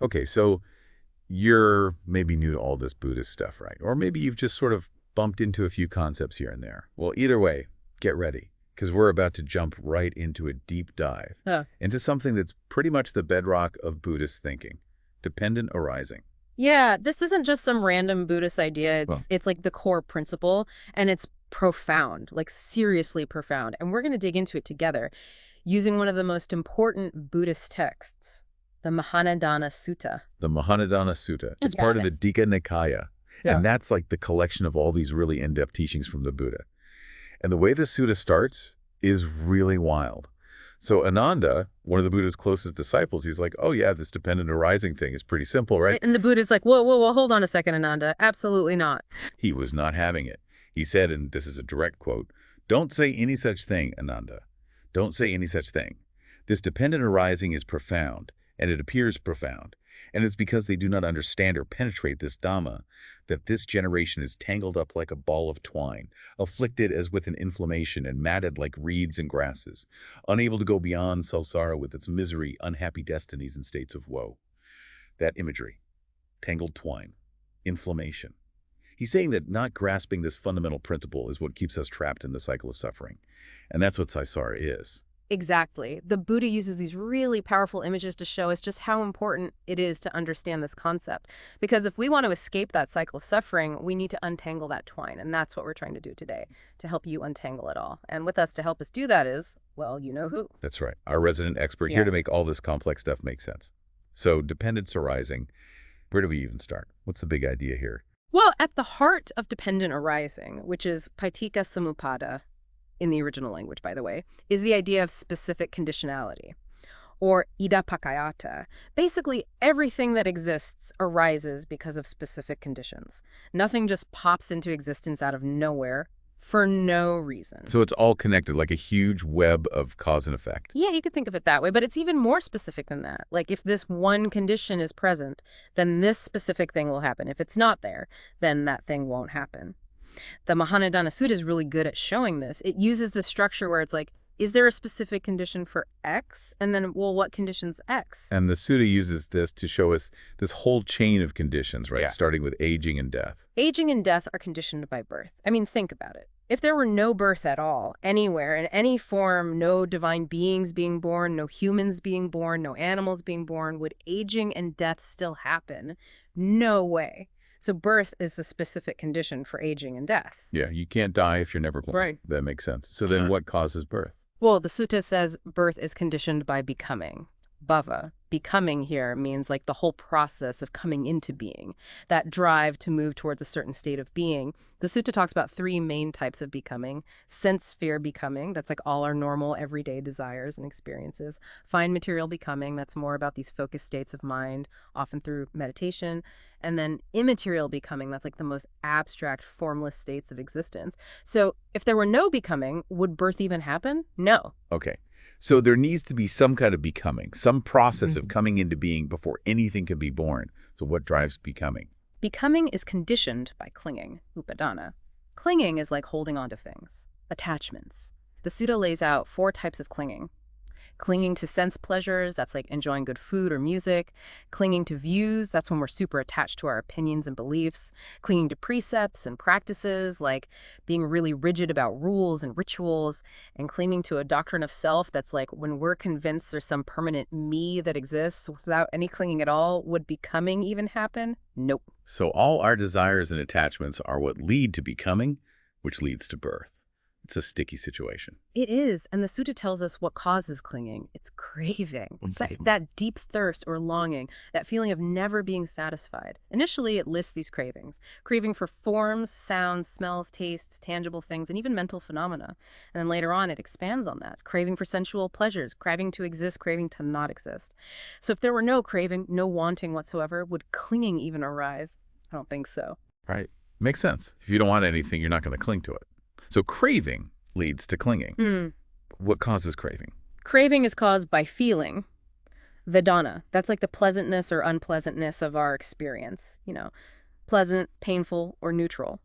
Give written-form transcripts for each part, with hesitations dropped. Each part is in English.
Okay, so you're maybe new to all this Buddhist stuff, right? Or maybe you've just sort of bumped into a few concepts here and there. Well, either way, get ready, because we're about to jump right into a deep dive Huh. into something that's pretty much the bedrock of Buddhist thinking, dependent arising. Yeah, this isn't just some random Buddhist idea. Well, It's like the core principle, and it's profound, like seriously profound. And we're going to dig into it together using one of the most important Buddhist texts, the Mahā Nidāna Sutta. the Mahā Nidāna Sutta, it's Yeah, part of the Digha Nikaya, Yeah. and that's like the collection of all these really in-depth teachings from the Buddha. And the way the sutta starts is really wild. So Ananda, one of the Buddha's closest disciples, he's like, oh yeah, this dependent arising thing is pretty simple, right? And the Buddha's like, whoa, whoa, whoa, hold on a second, Ananda. Absolutely not. He was not having it. He said, and this is a direct quote, "Don't say any such thing, Ananda. Don't say any such thing. This dependent arising is profound, and it appears profound. And it's because they do not understand or penetrate this Dhamma that this generation is tangled up like a ball of twine, afflicted as with an inflammation and matted like reeds and grasses, unable to go beyond samsara with its misery, unhappy destinies, and states of woe." That imagery, tangled twine, inflammation. He's saying that not grasping this fundamental principle is what keeps us trapped in the cycle of suffering. And that's what samsara is. Exactly. The Buddha uses these really powerful images to show us just how important it is to understand this concept. Because if we want to escape that cycle of suffering, we need to untangle that twine. And that's what we're trying to do today, to help you untangle it all. And with us to help us do that is, well, you know who. That's right. Our resident expert Yeah. here to make all this complex stuff make sense. So dependence arising, where do we even start? What's the big idea here? Well, at the heart of dependent arising, which is Paticca-Samuppāda, in the original language, by the way, is the idea of specific conditionality, or idappaccayata. Basically, everything that exists arises because of specific conditions. Nothing just pops into existence out of nowhere for no reason. So it's all connected, like a huge web of cause and effect. Yeah, you could think of it that way, but it's even more specific than that. Like if this one condition is present, then this specific thing will happen. If it's not there, then that thing won't happen. The Mahā Nidāna Sutta is really good at showing this. It uses the structure where it's like, is there a specific condition for X? And then, well, what conditions X? And the Sutta uses this to show us this whole chain of conditions, right? Yeah. Starting with aging and death. Aging and death are conditioned by birth. I mean, think about it. If there were no birth at all, anywhere, in any form, no divine beings being born, no humans being born, no animals being born, would aging and death still happen? No way. So birth is the specific condition for aging and death. Yeah, you can't die if you're never born. Right. That makes sense. So then what causes birth? Well, the sutta says birth is conditioned by becoming. Bhava. Becoming here means like the whole process of coming into being, that drive to move towards a certain state of being. The sutta talks about three main types of becoming. Sense sphere becoming, that's like all our normal everyday desires and experiences. Fine material becoming, that's more about these focused states of mind, often through meditation. And then immaterial becoming, that's like the most abstract, formless states of existence. So if there were no becoming, would birth even happen? No. Okay. So there needs to be some kind of becoming, some process of coming into being before anything can be born. So what drives becoming? Becoming is conditioned by clinging, upadana. Clinging is like holding on to things, attachments. The Sutta lays out 4 types of clinging. Clinging to sense pleasures, that's like enjoying good food or music. Clinging to views, that's when we're super attached to our opinions and beliefs. Clinging to precepts and practices, like being really rigid about rules and rituals. And clinging to a doctrine of self, that's like when we're convinced there's some permanent me that exists without any clinging at all. Would becoming even happen? Nope. So all our desires and attachments are what lead to becoming, which leads to birth. It's a sticky situation. It is, and the sutta tells us what causes clinging. It's craving. It's that deep thirst or longing, that feeling of never being satisfied. Initially, it lists these cravings. Craving for forms, sounds, smells, tastes, tangible things, and even mental phenomena. And then later on, it expands on that. Craving for sensual pleasures, craving to exist, craving to not exist. So if there were no craving, no wanting whatsoever, would clinging even arise? I don't think so. Right. Makes sense. If you don't want anything, you're not going to cling to it. So craving leads to clinging. What causes craving? Craving is caused by feeling. Vedana, that's like the pleasantness or unpleasantness of our experience, pleasant, painful, or neutral.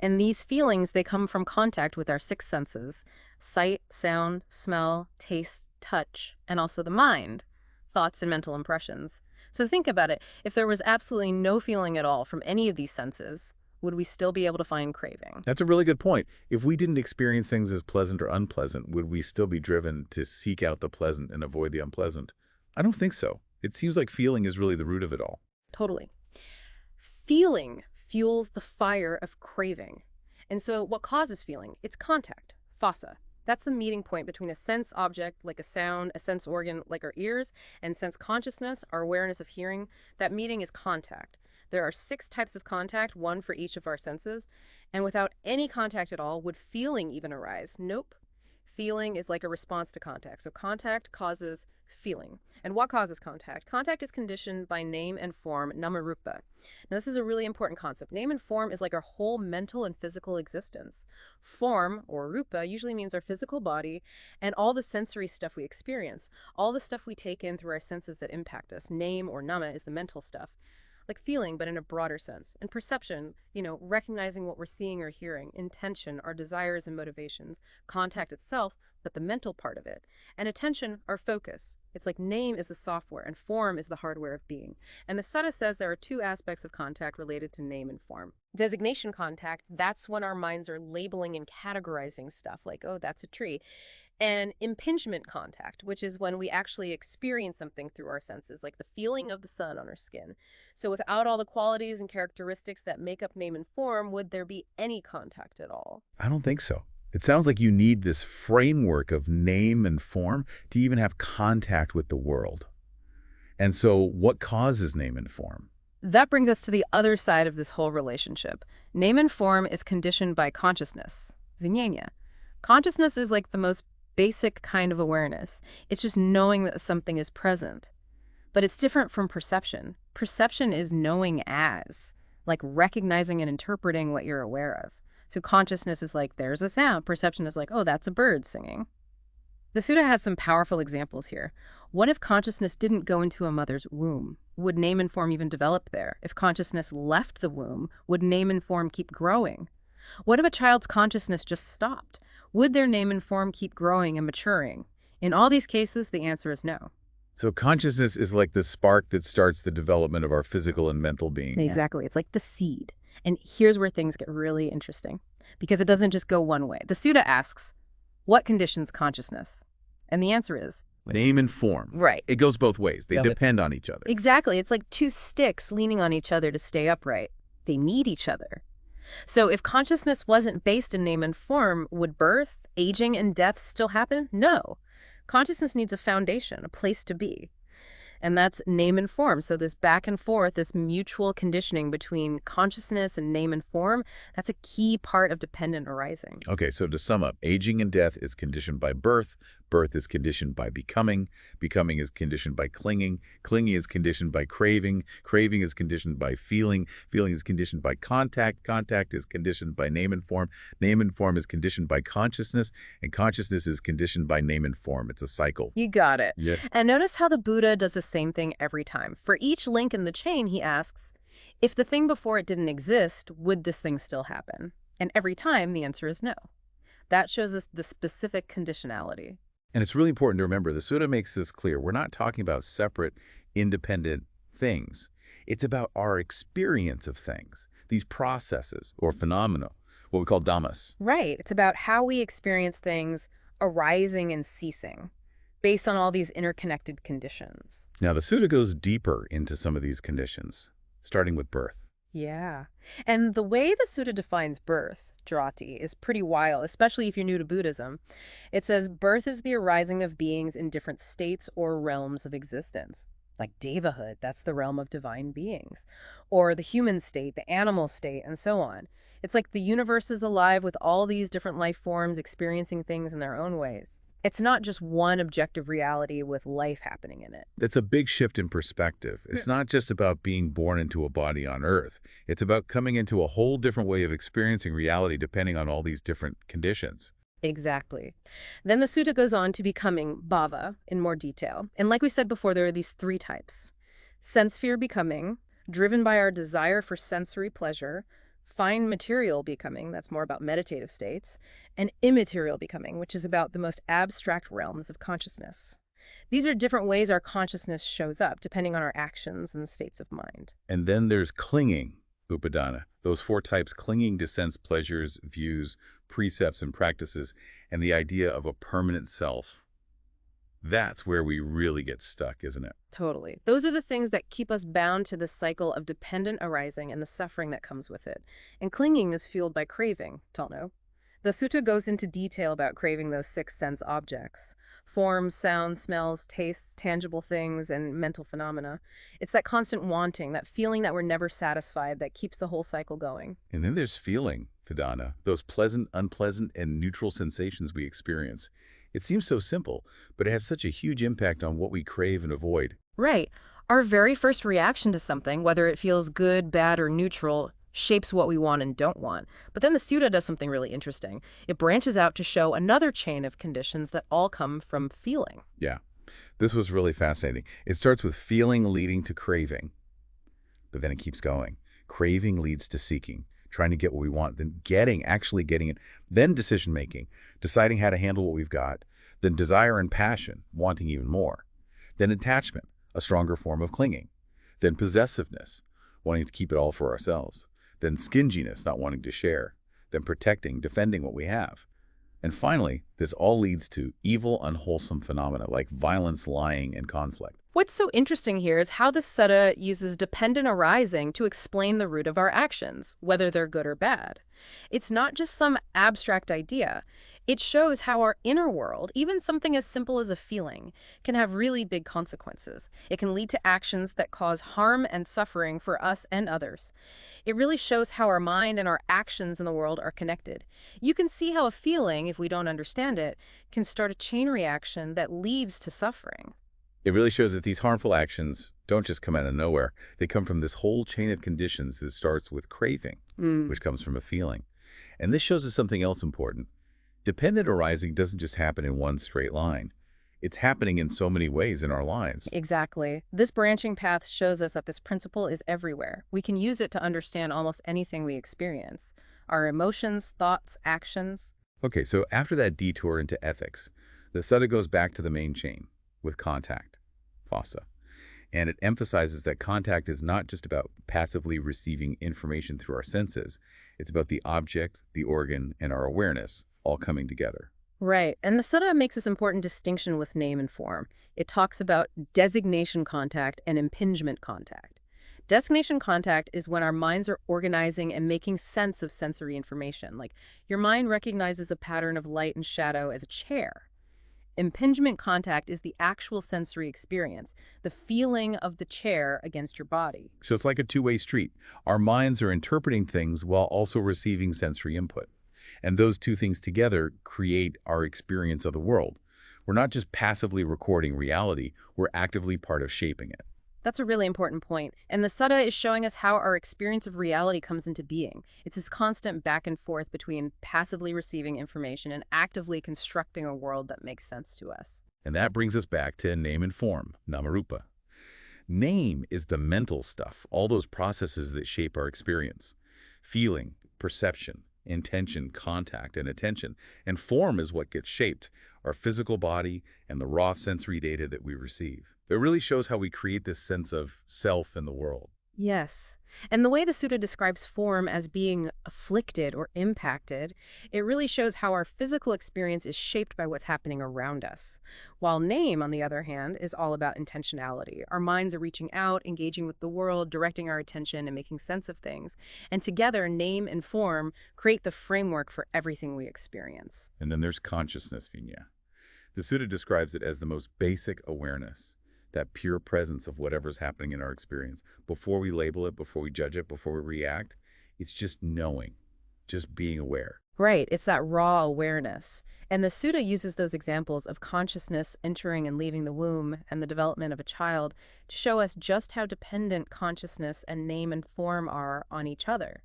And these feelings, they come from contact with our 6 senses: sight, sound, smell, taste, touch, and also the mind, thoughts and mental impressions. So think about it. If there was absolutely no feeling at all from any of these senses, would we still be able to find craving? That's a really good point. If we didn't experience things as pleasant or unpleasant, would we still be driven to seek out the pleasant and avoid the unpleasant? I don't think so. It seems like feeling is really the root of it all. Totally. Feeling fuels the fire of craving. And so what causes feeling? It's contact, phassa. That's the meeting point between a sense object, like a sound, a sense organ, like our ears, and sense consciousness, our awareness of hearing. That meeting is contact. There are 6 types of contact, 1 for each of our senses. And without any contact at all, would feeling even arise? Nope. Feeling is like a response to contact. So contact causes feeling. And what causes contact? Contact is conditioned by name and form, namarupa. Now, this is a really important concept. Name and form is like our whole mental and physical existence. Form, or rupa, usually means our physical body and all the sensory stuff we experience, all the stuff we take in through our senses that impact us. Name, or nama, is the mental stuff. Like feeling, but in a broader sense. And perception, recognizing what we're seeing or hearing. Intention, our desires and motivations. Contact itself, but the mental part of it. And attention, our focus. It's like name is the software and form is the hardware of being. And the Sutta says there are 2 aspects of contact related to name and form. Designation contact, that's when our minds are labeling and categorizing stuff like, oh, that's a tree. And impingement contact, which is when we actually experience something through our senses, like the feeling of the sun on our skin. So without all the qualities and characteristics that make up name and form, would there be any contact at all? I don't think so. It sounds like you need this framework of name and form to even have contact with the world. And so what causes name and form? That brings us to the other side of this whole relationship. Name and form is conditioned by consciousness, vijnana. Consciousness is like the most basic kind of awareness. It's just knowing that something is present. But it's different from perception. Perception is knowing as, like recognizing and interpreting what you're aware of. So consciousness is like, there's a sound. Perception is like, oh, that's a bird singing. The Sutta has some powerful examples here. What if consciousness didn't go into a mother's womb? Would name and form even develop there? If consciousness left the womb, would name and form keep growing? What if a child's consciousness just stopped? Would their name and form keep growing and maturing? In all these cases, the answer is no. So consciousness is like the spark that starts the development of our physical and mental being. Exactly. It's like the seed. And here's where things get really interesting, because it doesn't just go one way. The Sutta asks, what conditions consciousness? And the answer is name and form. right. It goes both ways. They depend on each other. Exactly. It's like 2 sticks leaning on each other to stay upright. They need each other. So if consciousness wasn't based in name and form, would birth, aging, and death still happen? No. Consciousness needs a foundation, a place to be. And that's name and form. So this back and forth, this mutual conditioning between consciousness and name and form, that's a key part of dependent arising. Okay, so to sum up, aging and death is conditioned by birth. Birth is conditioned by becoming. Becoming is conditioned by clinging. Clinging is conditioned by craving. Craving is conditioned by feeling. Feeling is conditioned by contact. Contact is conditioned by name and form. Name and form is conditioned by consciousness. And consciousness is conditioned by name and form. It's a cycle. You got it. Yeah. And notice how the Buddha does the same thing every time. For each link in the chain, he asks, if the thing before it didn't exist, would this thing still happen? And every time, the answer is no. That shows us the specific conditionality. And it's really important to remember, the Sutta makes this clear. We're not talking about separate, independent things. It's about our experience of things, these processes or phenomena, what we call dhammas. Right. It's about how we experience things arising and ceasing based on all these interconnected conditions. Now, the Sutta goes deeper into some of these conditions, starting with birth. Yeah. And the way the Sutta defines birth, Drati, is pretty wild, especially if you're new to Buddhism. It says birth is the arising of beings in different states or realms of existence. Like devahood, that's the realm of divine beings. Or the human state, the animal state, and so on. It's like the universe is alive with all these different life forms experiencing things in their own ways. It's not just one objective reality with life happening in it. That's a big shift in perspective. It's not just about being born into a body on Earth. It's about coming into a whole different way of experiencing reality depending on all these different conditions. Exactly. Then the sutta goes on to becoming bhava in more detail. And like we said before, there are these 3 types. Sense sphere becoming, driven by our desire for sensory pleasure, fine material becoming, that's more about meditative states, and immaterial becoming, which is about the most abstract realms of consciousness. These are different ways our consciousness shows up, depending on our actions and states of mind. And then there's clinging, upadana. Those four types: clinging to sense pleasures, views, precepts, and practices, and the idea of a permanent self. That's where we really get stuck, isn't it? Totally. Those are the things that keep us bound to the cycle of dependent arising and the suffering that comes with it. And clinging is fueled by craving, Talno. The sutta goes into detail about craving those six sense objects: forms, sounds, smells, tastes, tangible things, and mental phenomena. It's that constant wanting, that feeling that we're never satisfied, that keeps the whole cycle going. And then there's feeling, Vedana, those pleasant, unpleasant, and neutral sensations we experience. It seems so simple, but it has such a huge impact on what we crave and avoid. Right. Our very first reaction to something, whether it feels good, bad, or neutral, shapes what we want and don't want. But then the sutta does something really interesting. It branches out to show another chain of conditions that all come from feeling. Yeah, this was really fascinating. It starts with feeling leading to craving, but then it keeps going. Craving leads to seeking, trying to get what we want, then actually getting it, then decision-making, deciding how to handle what we've got, then desire and passion, wanting even more, then attachment, a stronger form of clinging, then possessiveness, wanting to keep it all for ourselves, then stinginess, not wanting to share, then protecting, defending what we have. And finally, this all leads to evil, unwholesome phenomena like violence, lying, and conflict. What's so interesting here is how the sutta uses dependent arising to explain the root of our actions, whether they're good or bad. It's not just some abstract idea. It shows how our inner world, even something as simple as a feeling, can have really big consequences. It can lead to actions that cause harm and suffering for us and others. It really shows how our mind and our actions in the world are connected. You can see how a feeling, if we don't understand it, can start a chain reaction that leads to suffering. It really shows that these harmful actions don't just come out of nowhere. They come from this whole chain of conditions that starts with craving, which comes from a feeling. And this shows us something else important. Dependent arising doesn't just happen in one straight line. It's happening in so many ways in our lives. Exactly. This branching path shows us that this principle is everywhere. We can use it to understand almost anything we experience. Our emotions, thoughts, actions. Okay, so after that detour into ethics, the sutta goes back to the main chain with contact, phassa. And it emphasizes that contact is not just about passively receiving information through our senses. It's about the object, the organ, and our awareness all coming together. Right. And the sutta makes this important distinction with name and form. It talks about designation contact and impingement contact. Designation contact is when our minds are organizing and making sense of sensory information. Like your mind recognizes a pattern of light and shadow as a chair. Impingement contact is the actual sensory experience, the feeling of the chair against your body. So it's like a two-way street. Our minds are interpreting things while also receiving sensory input. And those two things together create our experience of the world. We're not just passively recording reality, we're actively part of shaping it. That's a really important point. And the sutta is showing us how our experience of reality comes into being. It's this constant back and forth between passively receiving information and actively constructing a world that makes sense to us. And that brings us back to name and form, namarupa. Name is the mental stuff, all those processes that shape our experience. Feeling, perception, intention, contact, and attention. And form is what gets shaped, our physical body and the raw sensory data that we receive. It really shows how we create this sense of self in the world. Yes. And the way the sutta describes form as being afflicted or impacted, it really shows how our physical experience is shaped by what's happening around us. While name, on the other hand, is all about intentionality. Our minds are reaching out, engaging with the world, directing our attention, and making sense of things. And together, name and form create the framework for everything we experience. And then there's consciousness, Vinya. The sutta describes it as the most basic awareness, that pure presence of whatever's happening in our experience. Before we label it, before we judge it, before we react, it's just knowing, just being aware. Right, it's that raw awareness. And the sutta uses those examples of consciousness entering and leaving the womb and the development of a child to show us just how dependent consciousness and name and form are on each other.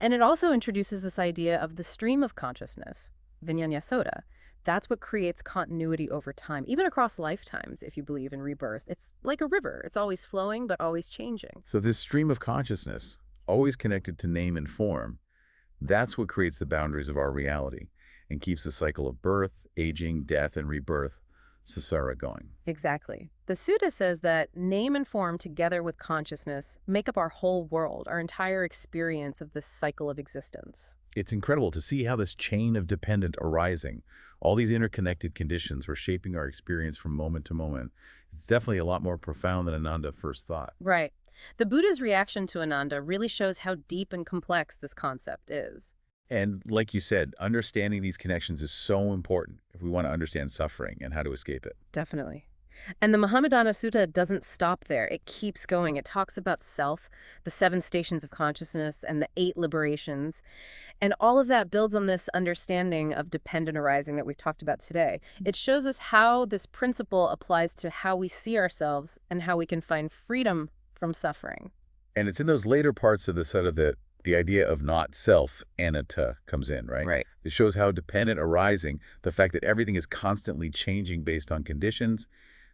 And it also introduces this idea of the stream of consciousness, Vijnana Sutta. That's what creates continuity over time, even across lifetimes, if you believe in rebirth. It's like a river. It's always flowing, but always changing. So this stream of consciousness, always connected to name and form, that's what creates the boundaries of our reality and keeps the cycle of birth, aging, death, and rebirth samsara going. Exactly. The sutta says that name and form together with consciousness make up our whole world, our entire experience of this cycle of existence. It's incredible to see how this chain of dependent arising, all these interconnected conditions were shaping our experience from moment to moment. It's definitely a lot more profound than Ananda first thought. Right. The Buddha's reaction to Ananda really shows how deep and complex this concept is. And like you said, understanding these connections is so important if we want to understand suffering and how to escape it. Definitely. And the Mahā Nidāna Sutta doesn't stop there. It keeps going. It talks about self, the 7 stations of consciousness, and the 8 liberations. And all of that builds on this understanding of dependent arising that we've talked about today. It shows us how this principle applies to how we see ourselves and how we can find freedom from suffering. And it's in those later parts of the sutta that the idea of not self, anatta, comes in, right? Right. It shows how dependent arising, the fact that everything is constantly changing based on conditions,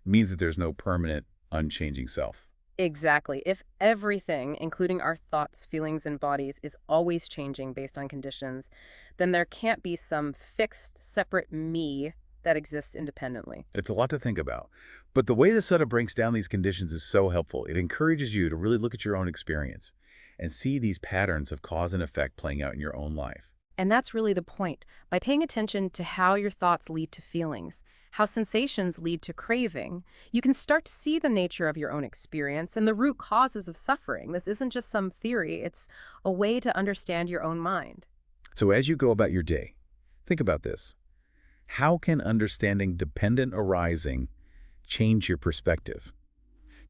means that there's no permanent, unchanging self. Exactly. If everything, including our thoughts, feelings, and bodies, is always changing based on conditions, then there can't be some fixed, separate me that exists independently. It's a lot to think about. But the way the sutta breaks down these conditions is so helpful. It encourages you to really look at your own experience and see these patterns of cause and effect playing out in your own life. And that's really the point. By paying attention to how your thoughts lead to feelings, how sensations lead to craving, you can start to see the nature of your own experience and the root causes of suffering. This isn't just some theory, it's a way to understand your own mind. So as you go about your day, think about this. How can understanding dependent arising change your perspective?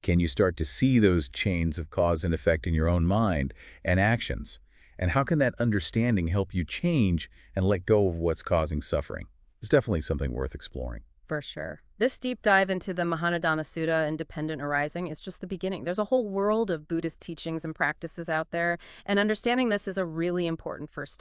Can you start to see those chains of cause and effect in your own mind and actions? And how can that understanding help you change and let go of what's causing suffering? It's definitely something worth exploring. For sure. This deep dive into the Mahā Nidāna Sutta and dependent arising is just the beginning. There's a whole world of Buddhist teachings and practices out there, and understanding this is a really important first step.